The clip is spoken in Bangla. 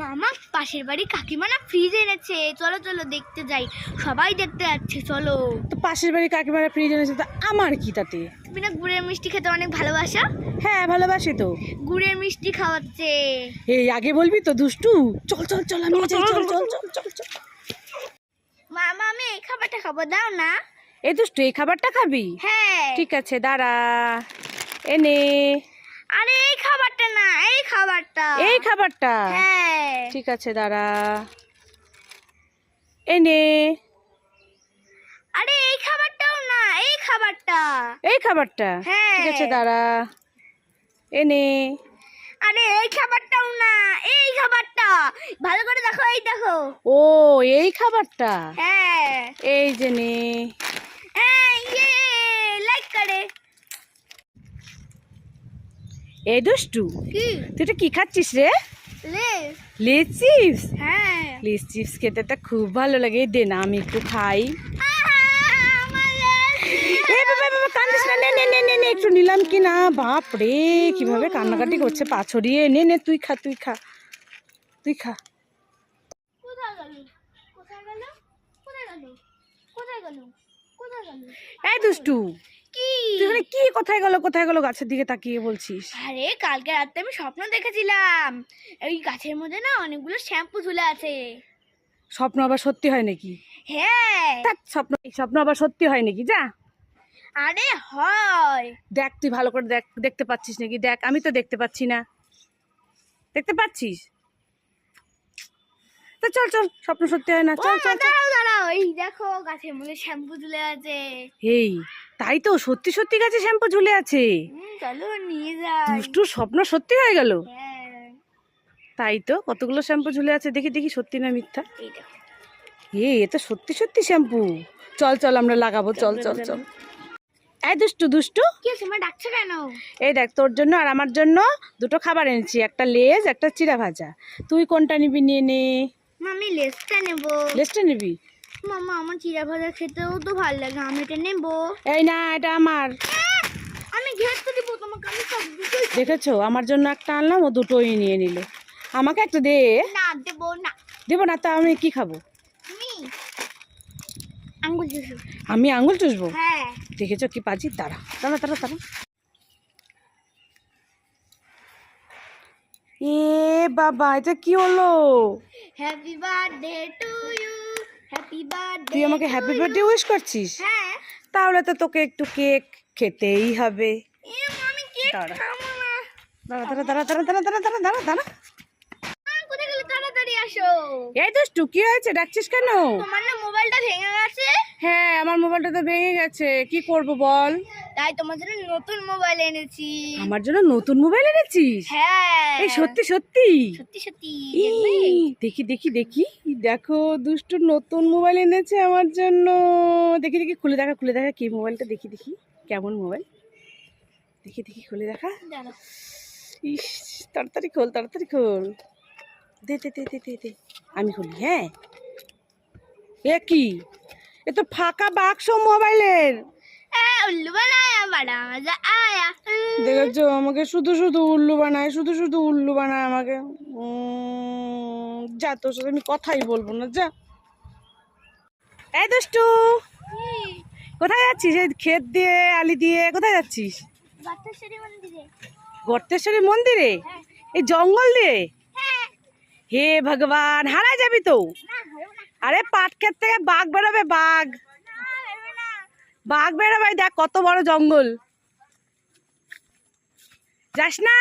মামা পাশের বাড়ি কাকিমা না ফ্রিজ এনেছে, চলো চলো দেখতে যাই। সবাই দেখতে যাচ্ছে, চলো। তো পাশের বাড়ি কাকিমারা ফ্রিজ এনেছে, তো আমার কি তাতে? তুমি না গুড়ের মিষ্টি খেতে অনেক ভালোবাসো? হ্যাঁ ভালোবাসি তো। গুড়ের মিষ্টি খাওয়াচ্ছে। এই আগে বলবি তো দুষ্টু। চল চল চল আমি যাই, চল চল চল চল চল। মামা আমি এই খাবারটা খাবো, দাও না। এই দুষ্টু এই খাবারটা খাবি? হ্যাঁ। ঠিক আছে দাঁড়া, এনে। আরে এই খাবারটা না, এই খাবারটা। এই খাবারটা? হ্যাঁ। ঠিক আছে দাঁড়া, এনে। আরে এই খাবারটাও না, এই খাবারটা। এই খাবারটা? হ্যাঁ। ঠিক আছে দাঁড়া, এনে। আরে এই খাবারটাও না, এই খাবারটা। ভালো করে দেখো, এই দেখো। ও এই খাবারটা? হ্যাঁ। এই যে নে। ইয়ে লাইক করে। এই দুষ্টু কি? তুই এটা কি খাচ্ছিস রে? লেস। লেজ চিপস? হ্যাঁ। লেজ চিপস খেতে তো খুব ভালো লাগে, দে না আমি একটু খাই। এ বাবা বাবা কান্দিস না, নে নে নে নে নে একটু নিলাম কি না। বাপ রে কিভাবে কান্নাকাটি করছে পা ছড়িয়ে। নে নে তুই খা তুই খা তুই খা। কোথায় গেল? কোথায় গেল? কোথায় গেল? কোথায় গেল? কোথায় গেল? এই দুষ্টু কি? তুই এখানে কি কোথায় গেল গাছের দিকে তাকিয়ে বলছিস? আরে কালকে রাতে আমি স্বপ্ন দেখেছিলাম, এই গাছের মধ্যে না অনেকগুলো শ্যাম্পু ঝুলে আছে। স্বপ্ন আবার সত্যি হয় নাকি? হ্যাঁ। স্বপ্ন আবার সত্যি হয় নাকি? যা আরে হয়। দেখ তুই ভালো করে দেখ, দেখতে পাচ্ছিস নাকি দেখ। আমি তো দেখতে পাচ্ছি না। দেখতে পাচ্ছিস? তো চল চল, স্বপ্ন সত্যি হয় না, চল চল চল। দাঁড়াও দাঁড়াও, এই দেখো গাছের মধ্যে শ্যাম্পু ঝুলে আছে। এই তাই তো, সত্যি সত্যি গাছে শ্যাম্পু ঝুলে আছে। চলো নিয়ে যাই। দুষ্টু স্বপ্ন সত্যি হয়ে গেল। হ্যাঁ। তাই তো, কতগুলো শ্যাম্পু ঝুলে আছে, দেখি দেখি সত্যি না মিথ্যা। এই দেখো। এ তো সত্যি সত্যি শ্যাম্পু। চল চল আমরা লাগাবো, চল চল চল। এই দুষ্টু দুষ্টু কি হচ্ছে, আমার ডাকছে কেন? এই দেখ তোর জন্য আর আমার জন্য দুটো খাবার এনেছি, একটা লেজ একটা চিড়া ভাজা। তুই কোনটা নিবি নিয়ে নে। আমি লেসটা নেবো। লেজটা নিবি? মামা আমার চিড়া ভাজা খেতেও তো ভালো লাগে, আমি এটা নেবো। এই না এটা আমার। আমি ঘেরতে দিব তোমাকে, আমি সব দুটোই দেখেছো আমার জন্য একটা আনলাম, ও দুটোই নিয়ে নিল। আমাকে একটা দে। না দেবো না। দেবো না? তা আমি কি খাবো? তুমি আঙ্গুল চুষো। আমি আঙুল চুষবো? হ্যাঁ। দেখেছো কি পাজি। তারা তারা তারা তারা। এ বাবা এটা কি হলো? Happy birthday to you, happy birthday. তুই আমাকে হ্যাপি বার্থডে উইশ করছিস? হ্যাঁ। তাহলে তো তোকে একটু কেক খেতেই হবে। আমি কেক দাঁড়া খাবো না। দাঁড়া দাঁড়া দাঁড়া দাঁড়া দাঁড়া দাঁড়া দাঁড়া দাঁড়া দাঁড়া। কোথায় গেলে, তাড়াতাড়ি আসো। এই দুষ্টু কি হয়েছে, ডাকছিস কেন? তোমার না মোবাইলটা ভেঙে গেছে। হ্যাঁ আমার মোবাইলটা তো ভেঙে গেছে, কি করব বল। তাই তোমার জন্য নতুন মোবাইল এনেছি। আমার জন্য নতুন মোবাইল এনেছিস? হ্যাঁ। এই সত্যি সত্যি? সত্যি সত্যি। দেখি দেখি দেখি, দেখো দুষ্টু নতুন মোবাইল এনেছে আমার জন্য। দেখি দেখি খুলে দেখা খুলে দেখা, কি মোবাইলটা দেখি দেখি কেমন মোবাইল। দেখি দেখি খুলে দেখা। দাঁড়াও। ইস তাড়াতাড়ি খোল তাড়াতাড়ি খোল। দে দে দে দে দে দে আমি খুলি। হ্যাঁ এ কি, এ তো ফাঁকা বাক্স মোবাইলের। उल्लू बनाया बड़ा मजा आया। দেখেছো আমাকে শুধু শুধু উল্লু বানায়, শুধু শুধু উল্লু বানায় আমাকে। যা তোর সাথে আমি কথাই বলবো না, যা। এই দুষ্টু কোথায় যাচ্ছিস? এই ক্ষেত দিয়ে আলি দিয়ে কোথায় যাচ্ছিস? गत्तेश्वरी मंदिरे। গর্তেশ্বরী মন্দিরে? হ্যাঁ। এই জঙ্গল দিয়ে? হ্যাঁ। হে ভগবান হারা যাবি তো। না হলো না। আরে পাট ক্ষেত থেকে বাঘ বেরোবে, বাঘ না হলো না। বাঘ বেরোবে, দেখ কত বড় জঙ্গল। যাস না।